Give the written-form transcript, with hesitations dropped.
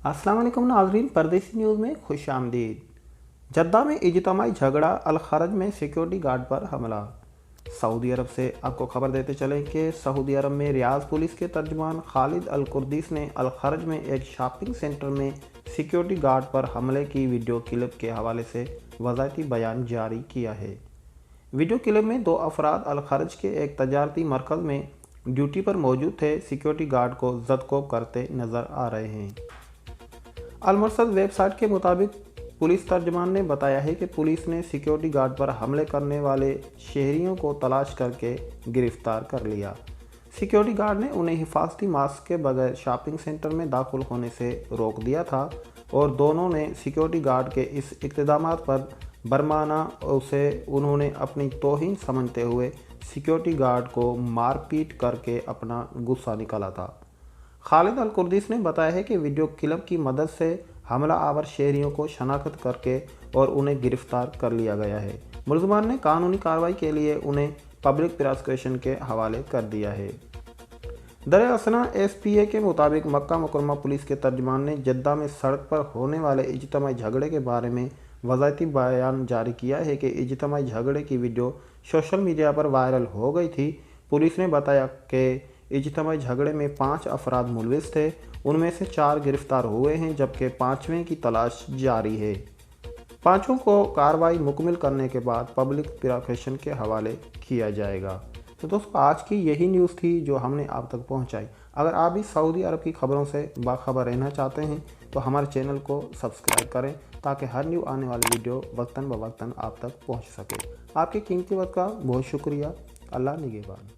अस्सलाम वालेकुम नाज़रीन, परदेसी न्यूज़ में खुश आमदीद। जद्दा में इज्तिमाई झगड़ा, अल खरज में सिक्योरिटी गार्ड पर हमला। सऊदी अरब से आपको खबर देते चलें कि सऊदी अरब में रियाज पुलिस के तर्जुमान खालिद अल कुर्दिस ने अल खरज में एक शॉपिंग सेंटर में सिक्योरिटी गार्ड पर हमले की वीडियो क्लिप के हवाले से वज़ाहती बयान जारी किया है। वीडियो क्लिप में दो अफराद अल खरज के एक तजारती मरकज़ में ड्यूटी पर मौजूद थे सिक्योरिटी गार्ड को ज़दकोब करते नज़र आ रहे हैं। अल-मुरसद वेबसाइट के मुताबिक पुलिस तर्जमान ने बताया है कि पुलिस ने सिक्योरिटी गार्ड पर हमले करने वाले शहरियों को तलाश करके गिरफ्तार कर लिया। सिक्योरिटी गार्ड ने उन्हें हिफाजती मास्क के बगैर शॉपिंग सेंटर में दाखिल होने से रोक दिया था और दोनों ने सिक्योरिटी गार्ड के इस इक़दामात पर बरमाना उसे उन्होंने अपनी तौहीन समझते हुए सिक्योरिटी गार्ड को मारपीट करके अपना गुस्सा निकाला था। खालिद अल कुर्दिस ने बताया है कि वीडियो क्लिप की मदद से हमला आवर शहरियों को शनाख्त करके और उन्हें गिरफ्तार कर लिया गया है। मुलज़मान ने कानूनी कार्रवाई के लिए उन्हें पब्लिक प्रॉसिक्यूशन के हवाले कर दिया है। दरअसल SPA के मुताबिक मक्का मुकरमा पुलिस के तर्जुमान ने जद्दा में सड़क पर होने वाले इज्तिमाई झगड़े के बारे में वज़ाहती बयान जारी किया है कि इज्तिमाई झगड़े की वीडियो सोशल मीडिया पर वायरल हो गई थी। पुलिस ने बताया कि इज्तिमाई झगड़े में 5 अफराद मुलविस थे, उनमें से 4 गिरफ्तार हुए हैं जबकि 5वें की तलाश जारी है। 5 को कार्रवाई मुकम्मल करने के बाद पब्लिक प्रॉसिक्यूशन के हवाले किया जाएगा। तो दोस्तों, आज की यही न्यूज़ थी जो हमने आप तक पहुंचाई। अगर आप भी सऊदी अरब की खबरों से बाखबर रहना चाहते हैं तो हमारे चैनल को सब्सक्राइब करें ताकि हर न्यू आने वाली वीडियो वक्तन ब वक्तन आप तक पहुँच सके। आपके कीमती वक्त का बहुत शुक्रिया। अल्लाह निगहबान।